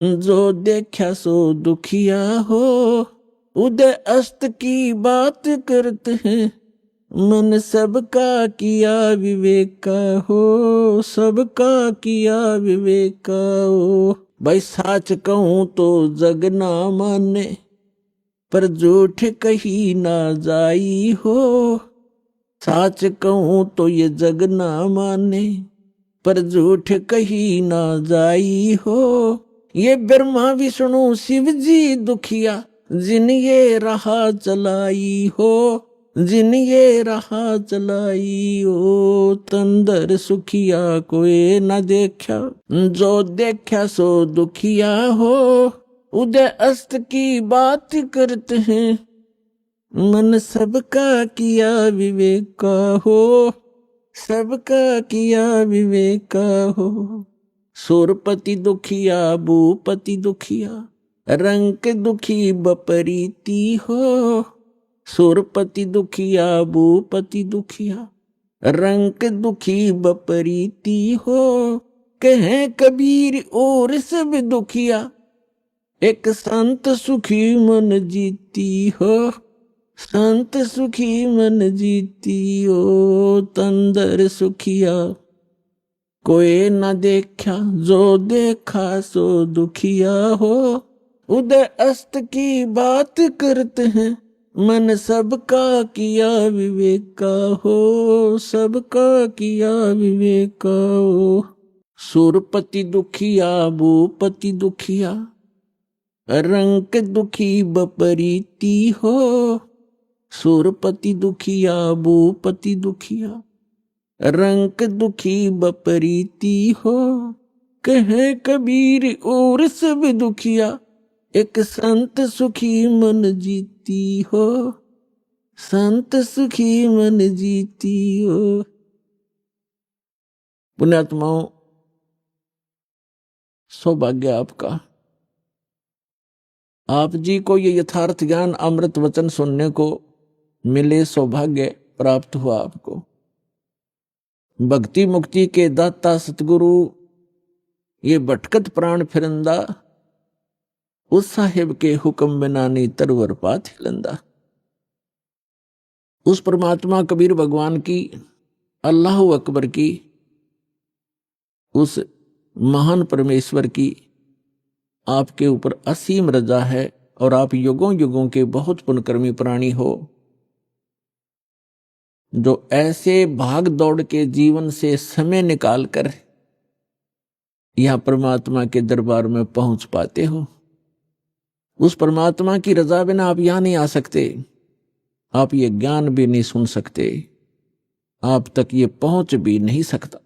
जो देखा सो दुखिया हो, उदय अस्त की बात करते हैं। मन सबका किया विवेक का हो, सबका किया विवेक का हो। भाई साच कहूं तो जग ना माने, पर झूठ कही ना जाई हो। साच कहूं तो ये जग ना माने, पर झूठ कही ना जाई हो। ये ब्रह्मा विष्णु शिव जी दुखिया, जिन ये राह चलाई हो, जिन ये राह चलाई हो। तंदर सुखिया कोई न देखा, जो देखा सो दुखिया हो। उदय अस्त की बात करते हैं, मन सबका किया विवेक का हो, सबका किया विवेक का हो। सुरपति दुखिया भूपति दुखिया, रंक दुखी बपरीती हो। सुरपति दुखिया भूपति दुखिया, रंक दुखी बपरीती हो। कहे कबीर और सब दुखिया, एक संत सुखी मन जीती हो। संत सुखी मन जीती हो। तंदर सुखिया कोई न देखा, जो देखा सो दुखिया हो। उदय अस्त की बात करते हैं, मन सबका किया विवेक का हो, सबका किया विवेक का हो। सुरपति दुखिया भूपति दुखिया, रंक दुखी बपरीती हो। सुरपति दुखिया भूपति दुखिया, रंक दुखी बपरीती हो। कहे कबीर और सब दुखिया, एक संत सुखी मन जीती हो। संत सुखी मन जीती हो। पुण्यात्माओं, सौभाग्य आपका, आप जी को ये यथार्थ ज्ञान अमृत वचन सुनने को मिले, सौभाग्य प्राप्त हुआ आपको। भक्ति मुक्ति के दाता सतगुरु ये भटकत प्राण फिरंदा, उस साहिब के हुक्म बिना नी तरवर पात हिलंदा। उस परमात्मा कबीर भगवान की, अल्लाह अकबर की, उस महान परमेश्वर की आपके ऊपर असीम रजा है और आप युगों युगों के बहुत पुण्यकर्मी प्राणी हो, जो ऐसे भाग दौड़ के जीवन से समय निकालकर यहां परमात्मा के दरबार में पहुंच पाते हो। उस परमात्मा की रजा बिना आप यहां नहीं आ सकते, आप ये ज्ञान भी नहीं सुन सकते, आप तक ये पहुंच भी नहीं सकता।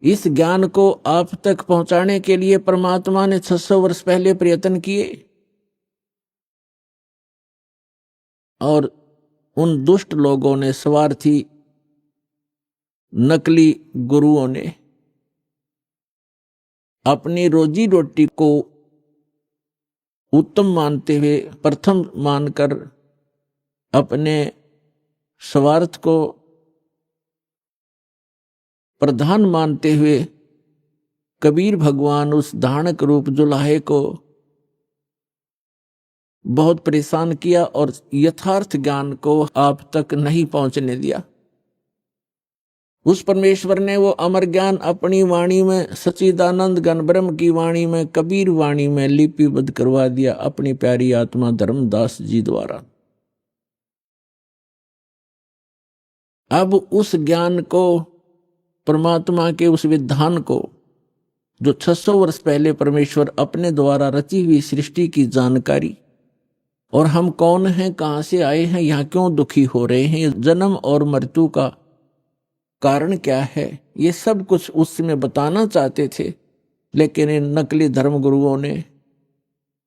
इस ज्ञान को आप तक पहुंचाने के लिए परमात्मा ने 600 वर्ष पहले प्रयत्न किए, और उन दुष्ट लोगों ने, स्वार्थी नकली गुरुओं ने अपनी रोजी रोटी को उत्तम मानते हुए, प्रथम मानकर, अपने स्वार्थ को प्रधान मानते हुए कबीर भगवान उस धानक रूप जुलाहे को बहुत परेशान किया और यथार्थ ज्ञान को आप तक नहीं पहुंचने दिया। उस परमेश्वर ने वो अमर ज्ञान अपनी वाणी में, सच्चिदानंद घन ब्रह्म की वाणी में, कबीर वाणी में लिपिबद्ध करवा दिया अपनी प्यारी आत्मा धर्मदास जी द्वारा। अब उस ज्ञान को, परमात्मा के उस विधान को, जो 600 वर्ष पहले परमेश्वर अपने द्वारा रची हुई सृष्टि की जानकारी, और हम कौन हैं, कहां से आए हैं, यहां क्यों दुखी हो रहे हैं, जन्म और मृत्यु का कारण क्या है, ये सब कुछ उस समय बताना चाहते थे, लेकिन इन नकली धर्म गुरुओं ने,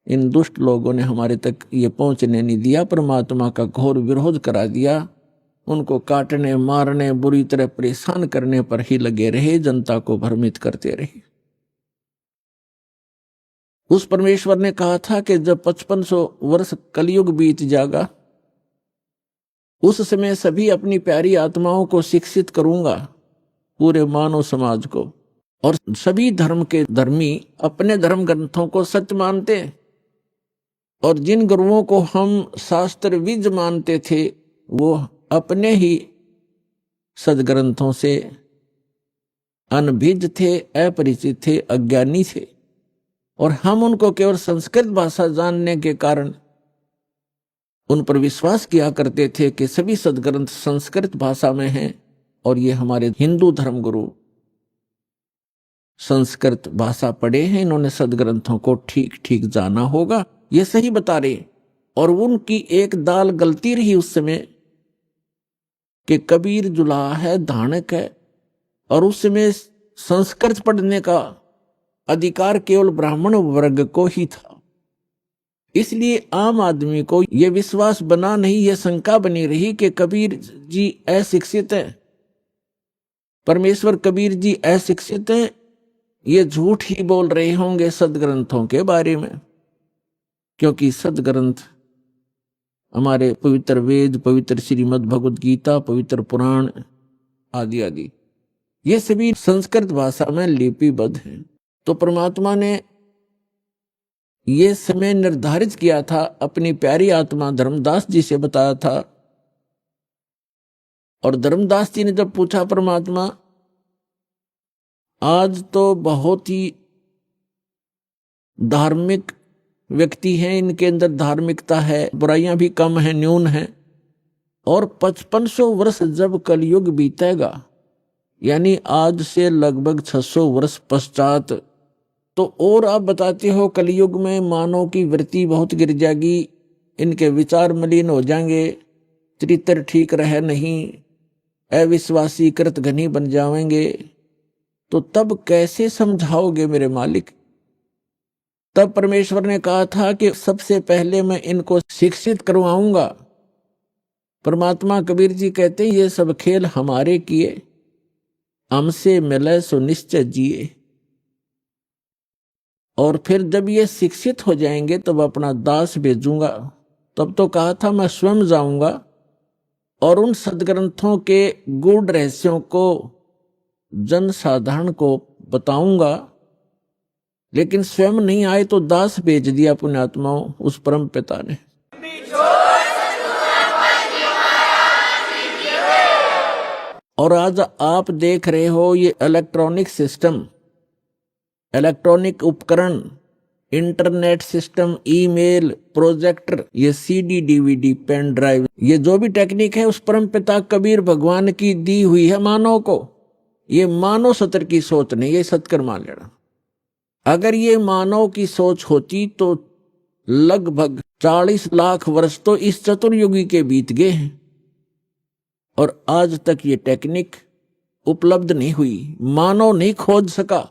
इन दुष्ट लोगों ने हमारे तक ये पहुंचने नहीं दिया। परमात्मा का घोर विरोध करा दिया, उनको काटने, मारने, बुरी तरह परेशान करने पर ही लगे रहे, जनता को भ्रमित करते रहे। उस परमेश्वर ने कहा था कि जब 5500 वर्ष कलयुग बीत जाएगा, उस समय सभी अपनी प्यारी आत्माओं को शिक्षित करूंगा, पूरे मानव समाज को। और सभी धर्म के धर्मी अपने धर्म ग्रंथों को सच मानते हैं, और जिन गुरुओं को हम शास्त्र विज मानते थे वो अपने ही सदग्रंथों से अनभिज्ञ थे, अपरिचित थे, अज्ञानी थे, और हम उनको केवल संस्कृत भाषा जानने के कारण उन पर विश्वास किया करते थे कि सभी सदग्रंथ संस्कृत भाषा में हैं, और ये हमारे हिंदू धर्म गुरु संस्कृत भाषा पढ़े हैं, इन्होंने सदग्रंथों को ठीक ठीक जाना होगा, ये सही बता रहे। और उनकी एक दाल गलती रही उस समय कि कबीर जुलाहा है, धानक है, और उस समय संस्कृत पढ़ने का अधिकार केवल ब्राह्मण वर्ग को ही था। इसलिए आम आदमी को यह विश्वास बना नहीं, यह शंका बनी रही कि कबीर जी अशिक्षित हैं, परमेश्वर कबीर जी अशिक्षित हैं, ये झूठ ही बोल रहे होंगे सदग्रंथों के बारे में, क्योंकि सदग्रंथ हमारे पवित्र वेद, पवित्र श्रीमद् भगवद गीता, पवित्र पुराण आदि आदि ये सभी संस्कृत भाषा में लिपिबद्ध हैं। तो परमात्मा ने ये समय निर्धारित किया था, अपनी प्यारी आत्मा धर्मदास जी से बताया था, और धर्मदास जी ने जब पूछा परमात्मा आज तो बहुत ही धार्मिक व्यक्ति हैं, इनके अंदर धार्मिकता है, बुराइयां भी कम है, न्यून है, और 5500 वर्ष जब कलयुग बीतेगा, यानी आज से लगभग 600 वर्ष पश्चात, तो और आप बताते हो कलयुग में मानव की वृत्ति बहुत गिर जाएगी, इनके विचार मलिन हो जाएंगे, चरित्र ठीक रहे नहीं, अविश्वासी कृत घनी बन जाएंगे, तो तब कैसे समझाओगे मेरे मालिक। तब परमेश्वर ने कहा था कि सबसे पहले मैं इनको शिक्षित करवाऊंगा। परमात्मा कबीर जी कहते हैं ये सब खेल हमारे किए, हमसे मिले सो निश्चय जिए। और फिर जब ये शिक्षित हो जाएंगे तब अपना दास भेजूंगा। तब तो कहा था मैं स्वयं जाऊंगा और उन सदग्रंथों के गूढ़ रहस्यों को जन साधारण को बताऊंगा, लेकिन स्वयं नहीं आए तो दास भेज दिया पुण्यात्माओं उस परम पिता ने। और आज आप देख रहे हो ये इलेक्ट्रॉनिक सिस्टम, इलेक्ट्रॉनिक उपकरण, इंटरनेट सिस्टम, ईमेल, प्रोजेक्टर, ये सीडी, डीवीडी, पेन ड्राइव, ये जो भी टेक्निक है उस परम पिता कबीर भगवान की दी हुई है मानव को। ये मानव सत्र की सोच नहीं, ये सतकर मान लेना। अगर ये मानव की सोच होती तो लगभग 40 लाख वर्ष तो इस चतुर्युगी के बीत गए हैं, और आज तक ये टेक्निक उपलब्ध नहीं हुई, मानव नहीं खोज सका।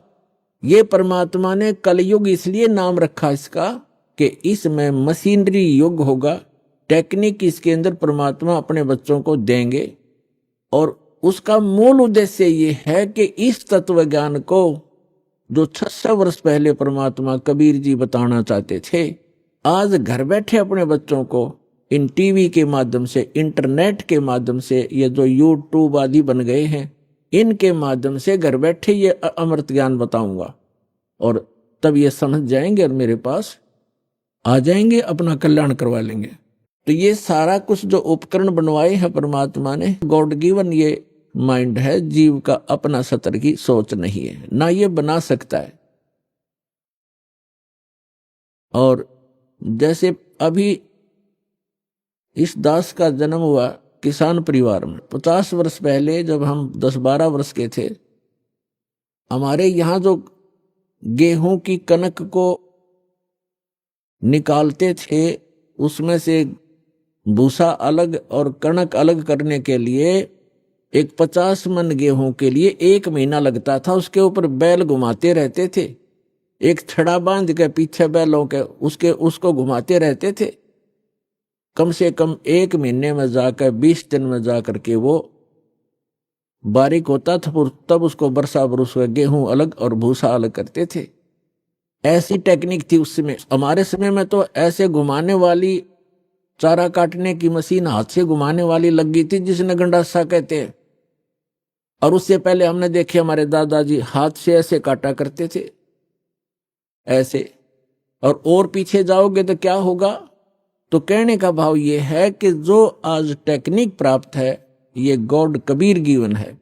ये परमात्मा ने कलयुग इसलिए नाम रखा इसका कि इसमें मशीनरी युग होगा, टेक्निक इसके अंदर परमात्मा अपने बच्चों को देंगे, और उसका मूल उद्देश्य ये है कि इस तत्व ज्ञान को जो 600 वर्ष पहले परमात्मा कबीर जी बताना चाहते थे, आज घर बैठे अपने बच्चों को इन टीवी के माध्यम से, इंटरनेट के माध्यम से, ये जो यूट्यूब आदि बन गए हैं, इनके माध्यम से घर बैठे ये अमृत ज्ञान बताऊंगा, और तब ये समझ जाएंगे और मेरे पास आ जाएंगे, अपना कल्याण करवा लेंगे। तो ये सारा कुछ जो उपकरण बनवाए हैं परमात्मा ने, गॉड गिवन ये माइंड है, जीव का अपना सतर की सोच नहीं है, ना ये बना सकता है। और जैसे अभी इस दास का जन्म हुआ किसान परिवार में, 50 वर्ष पहले जब हम 10-12 वर्ष के थे, हमारे यहाँ जो गेहूं की कनक को निकालते थे उसमें से भूसा अलग और कणक अलग करने के लिए एक 50 मन गेहूं के लिए 1 महीना लगता था। उसके ऊपर बैल घुमाते रहते थे, एक छड़ा बांध के पीछे बैलों के उसको घुमाते रहते थे। कम से कम 1 महीने में जाकर 20 दिन में जाकर के वो बारीक होता था, तब उसको बरसा बरस गेहूं अलग और भूसा अलग करते थे। ऐसी टेक्निक थी उस समय। हमारे समय में तो ऐसे घुमाने वाली चारा काटने की मशीन हाथ से घुमाने वाली लग गई थी, जिसने गंडासा कहते हैं। और उससे पहले हमने देखे हमारे दादाजी हाथ से ऐसे काटा करते थे, ऐसे। और पीछे जाओगे तो क्या होगा? तो कहने का भाव ये है कि जो आज टेक्निक प्राप्त है ये गॉड कबीर गिवन है,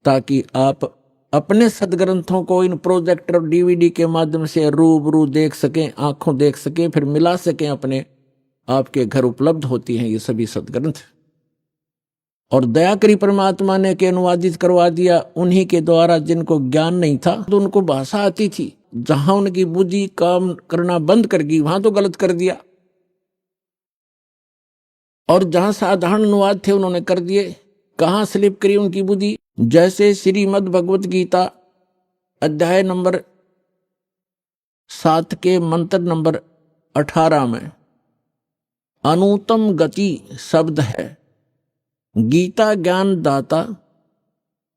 ताकि आप अपने सदग्रंथों को इन प्रोजेक्टर और डीवीडी के माध्यम से रूबरू देख सकें, आंखों देख सकें, फिर मिला सकें अपने। आपके घर उपलब्ध होती हैं ये सभी सदग्रंथ। और दया करी परमात्मा ने के अनुवादित करवा दिया उन्हीं के द्वारा जिनको ज्ञान नहीं था, तो उनको भाषा आती थी। जहां उनकी बुद्धि काम करना बंद कर गई वहां तो गलत कर दिया, और जहां साधारण अनुवाद थे उन्होंने कर दिए। कहां स्लिप करी उनकी बुद्धि? जैसे श्रीमद् भगवत गीता अध्याय नंबर 7 के मंत्र नंबर 18 में अनुत्तम गति शब्द है। गीता ज्ञान दाता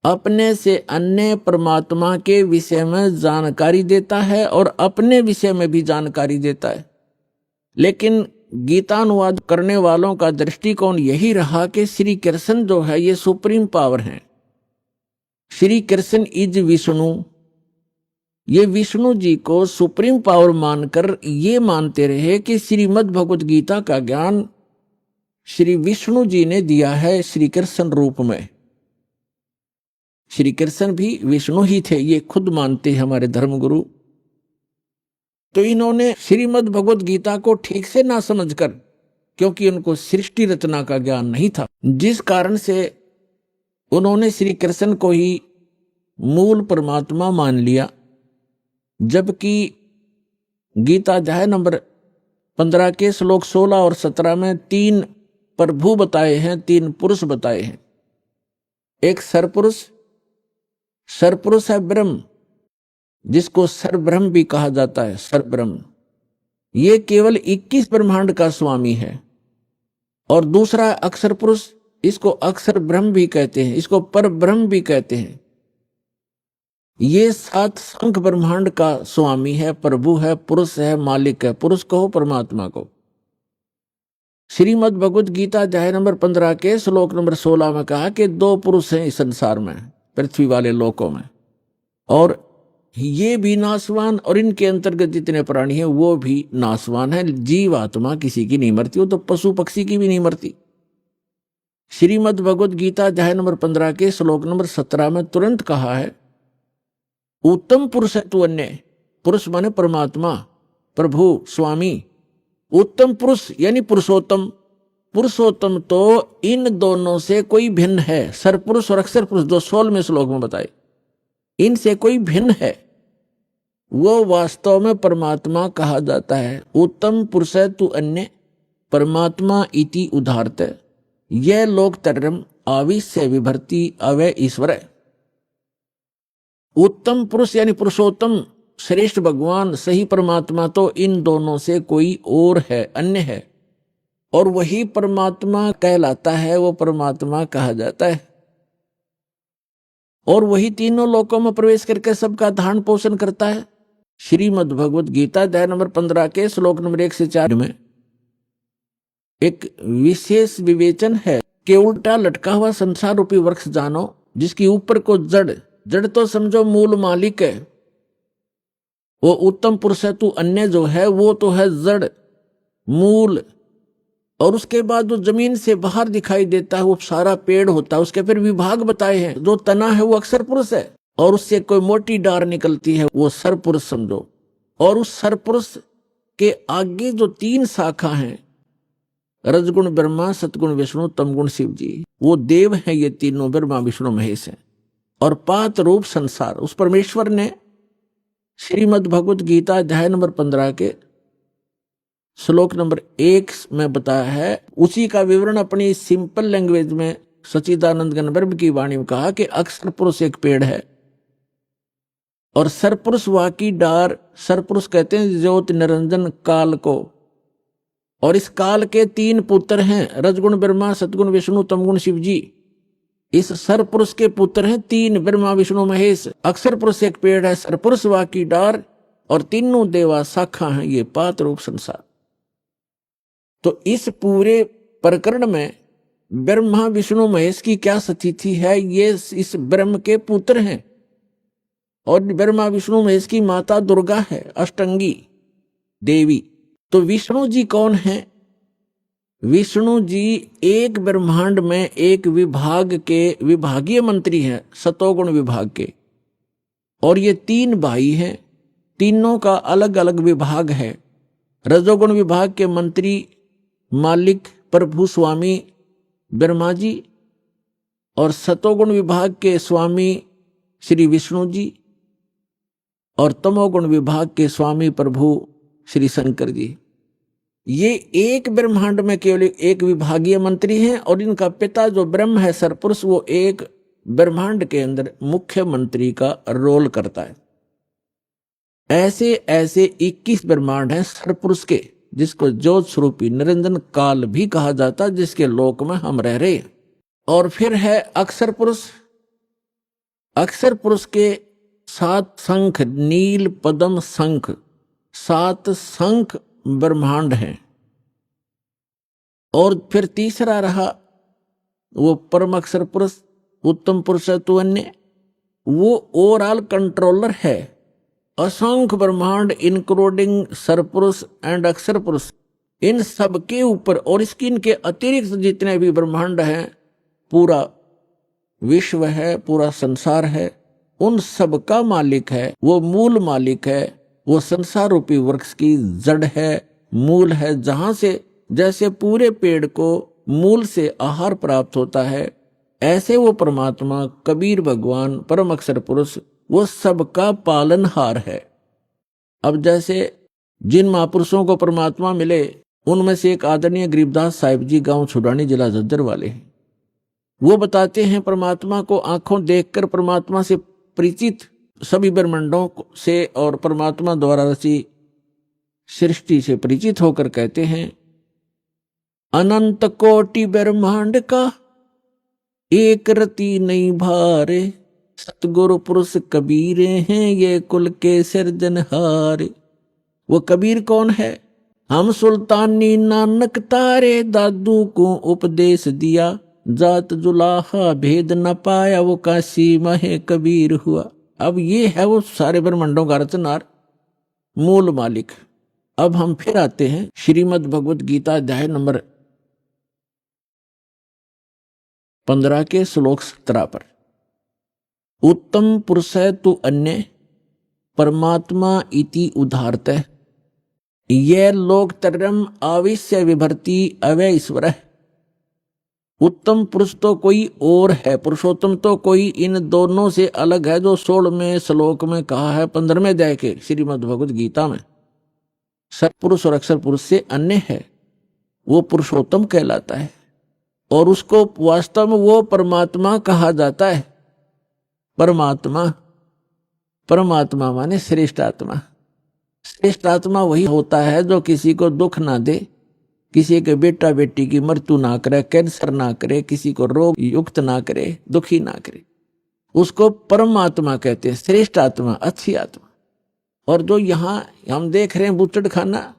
अपने से अन्य परमात्मा के विषय में जानकारी देता है और अपने विषय में भी जानकारी देता है। लेकिन गीता अनुवाद करने वालों का दृष्टिकोण यही रहा कि श्री कृष्ण जो है ये सुप्रीम पावर है। श्री कृष्ण इज विष्णु, ये विष्णु जी को सुप्रीम पावर मानकर ये मानते रहे कि श्रीमद् भगवत गीता का ज्ञान श्री विष्णु जी ने दिया है श्री कृष्ण रूप में। श्री कृष्ण भी विष्णु ही थे, ये खुद मानते हैं हमारे धर्मगुरु। तो इन्होंने श्रीमद् भगवत गीता को ठीक से ना समझकर, क्योंकि उनको सृष्टि रचना का ज्ञान नहीं था, जिस कारण से उन्होंने श्री कृष्ण को ही मूल परमात्मा मान लिया। जबकि गीता अध्याय नंबर 15 के श्लोक 16 और 17 में 3 प्रभु बताए हैं, 3 पुरुष बताए हैं। एक सरपुरुष है ब्रह्म, जिसको सरब्रह्म भी कहा जाता है। सरब्रह्म ये केवल 21 ब्रह्मांड का स्वामी है। और दूसरा अक्षर पुरुष, इसको अक्षर ब्रह्म भी कहते हैं, इसको पर ब्रह्म भी कहते हैं। ये 7 संख ब्रह्मांड का स्वामी है, प्रभु है, पुरुष है, मालिक है। पुरुष कहो परमात्मा को। श्रीमद् भगवत गीता अध्याय नंबर 15 के श्लोक नंबर 16 में कहा कि 2 पुरुष हैं इस संसार में, पृथ्वी वाले लोकों में, और ये भी नासवान और इनके अंतर्गत जितने प्राणी हैं वो भी नासवान है। जीव आत्मा किसी की नहीं मरती, वो तो पशु पक्षी की भी नहीं मरती। श्रीमद् भगवत गीता अध्याय नंबर 15 के श्लोक नंबर 17 में तुरंत कहा है, उत्तम पुरुष है तू अन्य। पुरुष माने परमात्मा, प्रभु, स्वामी। उत्तम पुरुष यानी पुरुषोत्तम। पुरुषोत्तम तो इन दोनों से कोई भिन्न है। सरपुरुष और अक्षर पुरुष जो 16वें श्लोक में बताए, इनसे कोई भिन्न है, वो वास्तव में परमात्मा कहा जाता है। उत्तम पुरुष है तू अन्य परमात्मा इति उदाहरत, यह लोक तरम आविश्य विभर्ति अवय ईश्वर। उत्तम पुरुष यानी पुरुषोत्तम, श्रेष्ठ भगवान, सही परमात्मा तो इन दोनों से कोई और है, अन्य है, और वही परमात्मा कहलाता है, वो परमात्मा कहा जाता है। और वही तीनों लोकों में प्रवेश करके सबका धारण पोषण करता है। श्रीमद् भगवत गीता अध्याय नंबर 15 के श्लोक नंबर 1 से 4 में एक विशेष विवेचन है कि उल्टा लटका हुआ संसार रूपी वृक्ष जानो, जिसकी ऊपर को जड़ तो समझो मूल मालिक है, वो उत्तम पुरुष है तू अन्य जो है वो तो है जड़, मूल, और उसके बाद जो जमीन से बाहर दिखाई देता है वो सारा पेड़ होता है। उसके फिर विभाग बताए हैं। जो तना है वो अक्षर पुरुष है, और उससे कोई मोटी डार निकलती है वो सरपुरुष समझो। और उस सरपुरुष के आगे जो 3 शाखा हैं, रजगुण ब्रह्मा, सतगुण विष्णु, तमगुण शिव जी, वो देव हैं। ये तीनों ब्रह्मा विष्णु महेश हैं। और 5 रूप संसार, उस परमेश्वर ने श्रीमद् भगवत गीता अध्याय नंबर 15 के श्लोक नंबर 1 में बताया है। उसी का विवरण अपनी सिंपल लैंग्वेज में सच्चिदानंद घन ब्रह्म की वाणी में कहा कि अक्षर पुरुष एक पेड़ है और सरपुरुष वाकी डार। सरपुरुष कहते हैं ज्योति निरंजन काल को, और इस काल के 3 पुत्र हैं, रजगुण ब्रह्मा, सतगुण विष्णु, तमगुण शिव जी। इस सरपुरुष के पुत्र हैं 3, ब्रह्मा विष्णु महेश। अक्षर पुरुष एक पेड़ है, सरपुरुष वाकी डार, और तीनों देवा शाखा हैं, ये 5 रूप संसार। तो इस पूरे प्रकरण में ब्रह्मा विष्णु महेश की क्या स्थिति है? ये इस ब्रह्म के पुत्र हैं और ब्रह्मा विष्णु महेश की माता दुर्गा है, अष्टंगी देवी। तो विष्णु जी कौन है? विष्णु जी एक ब्रह्मांड में एक विभाग के विभागीय मंत्री हैं, सतोगुण विभाग के। और ये 3 भाई हैं, तीनों का अलग अलग विभाग है। रजोगुण विभाग के मंत्री मालिक प्रभु स्वामी ब्रह्मा जी और सतोगुण विभाग के स्वामी श्री विष्णु जी और तमोगुण विभाग के स्वामी प्रभु श्री शंकर जी। ये एक ब्रह्मांड में केवल एक विभागीय मंत्री हैं और इनका पिता जो ब्रह्म है सरपुरुष, वो एक ब्रह्मांड के अंदर मुख्य मंत्री का रोल करता है। ऐसे ऐसे 21 ब्रह्मांड हैं सरपुरुष के, जिसको ज्योत स्वरूपी निरंजन काल भी कहा जाता है, जिसके लोक में हम रह रहे हैं। और फिर है अक्षर पुरुष। अक्षर पुरुष के 7 शंख, नील पद्म शंख, 7 शंख ब्रह्मांड हैं। और फिर तीसरा रहा वो परम अक्षर पुरुष, उत्तम पुरुष तु अन्य, वो ओवरऑल कंट्रोलर है। असंख्य ब्रह्मांड इंक्लूडिंग सरपुरुष एंड अक्षर पुरुष, इन सब के ऊपर और इसकी इनके अतिरिक्त जितने भी ब्रह्मांड हैं, पूरा विश्व है, पूरा संसार है, उन सब का मालिक है, वो मूल मालिक है। वो संसार रूपी वृक्ष की जड़ है, मूल है, जहां से जैसे पूरे पेड़ को मूल से आहार प्राप्त होता है, ऐसे वो परमात्मा कबीर भगवान परम अक्षर पुरुष वो सबका पालनहार है। अब जैसे जिन महापुरुषों को परमात्मा मिले, उनमें से एक आदरणीय गरीबदास साहिब जी, गांव छुड़ानी, जिला झज्जर वाले हैं। वो बताते हैं परमात्मा को आंखों देखकर परमात्मा से परिचित सभी ब्रह्मांडों से और परमात्मा द्वारा रची सृष्टि से परिचित होकर कहते हैं, अनंत कोटि ब्रह्मांड का एक रति नहीं भारे, सतगुरु पुरुष कबीर हैं ये कुल के सिरजनहार। वो कबीर कौन है? हम सुल्तानी नानक तारे, दादू को उपदेश दिया, जात जुलाहा भेद न पाया, वो काशी महे कबीर हुआ। अब ये है वो सारे ब्रह्मांडों का रचनार, मूल मालिक। अब हम फिर आते हैं श्रीमद् भगवत गीता अध्याय नंबर 15 के श्लोक 17 पर। उत्तम पुरुष तु अन्य परमात्मा इति उदाहरतः, ये लोक तरम आविश्य विभर्ति अवय ईश्वर। उत्तम पुरुष तो कोई और है, पुरुषोत्तम तो कोई इन दोनों से अलग है, जो 16वें श्लोक में कहा है 15वें अध्याय के श्रीमद् भगवत गीता में। सत्पुरुष और अक्षर पुरुष से अन्य है, वो पुरुषोत्तम कहलाता है और उसको वास्तव में वो परमात्मा कहा जाता है। परमात्मा, परमात्मा माने श्रेष्ठ आत्मा। श्रेष्ठ आत्मा वही होता है जो किसी को दुख ना दे, किसी के बेटा बेटी की मृत्यु ना करे, कैंसर ना करे, किसी को रोग युक्त ना करे, दुखी ना करे, उसको परमात्मा कहते हैं, श्रेष्ठ आत्मा, अच्छी आत्मा। और जो यहाँ हम देख रहे हैं बुचड़ खाना,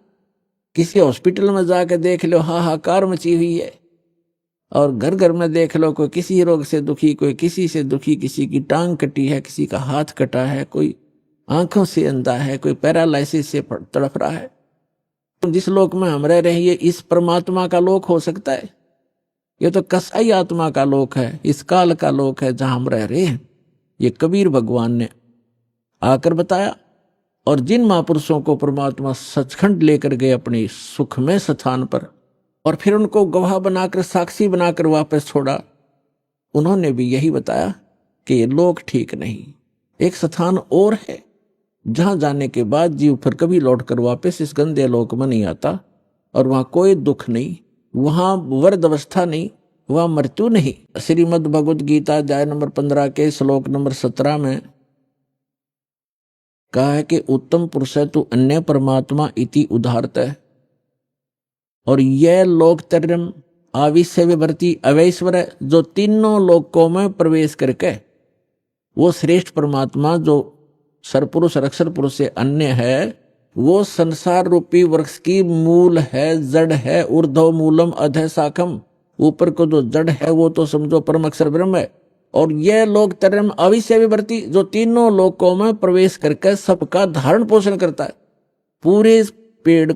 किसी हॉस्पिटल में जाकर देख लो हाहाकार मची हुई है, और घर घर में देख लो कोई किसी रोग से दुखी, कोई किसी से दुखी, किसी की टांग कटी है, किसी का हाथ कटा है, कोई आंखों से अंधा है, कोई पैरालाइसिस से तड़प रहा है। जिस लोक में हम रह रहे हैं ये इस परमात्मा का लोक हो सकता है? ये तो कसाई आत्मा का लोक है, इस काल का लोक है जहां हम रह रहे हैं। ये कबीर भगवान ने आकर बताया। और जिन महापुरुषों को परमात्मा सचखंड लेकर गए अपनी सुखमय स्थान पर, और फिर उनको गवाह बनाकर, साक्षी बनाकर वापस छोड़ा, उन्होंने भी यही बताया कि ये लोक ठीक नहीं, एक स्थान और है जहां जाने के बाद जीव फिर कभी लौटकर वापस इस गंदे लोक में नहीं आता, और वहां कोई दुख नहीं, वहां वर्द अवस्था नहीं, वहां मृत्यु नहीं। श्रीमद् भगवत गीता अध्याय नंबर 15 के श्लोक नंबर 17 में कहा है कि उत्तम पुरुष तु अन्य परमात्मा इति उदाहरतः, और यह लोकत्रयम् आविश्य विभर्ति अवैश्वर, जो तीनों लोकों में प्रवेश करके वो श्रेष्ठ परमात्मा जो सरपुरुष और अक्षर पुरुष से अन्य है, वो संसार रूपी वृक्ष की मूल है, जड़ है, ऊर्ध्व मूलम अधः शाखम, ऊपर को जो जड़ है वो तो समझो परम अक्षर ब्रह्म है, और यह लोक तरम अविश्य विवर्ती जो तीनों लोकों में प्रवेश करके सबका धारण पोषण करता है। पूरे पेड़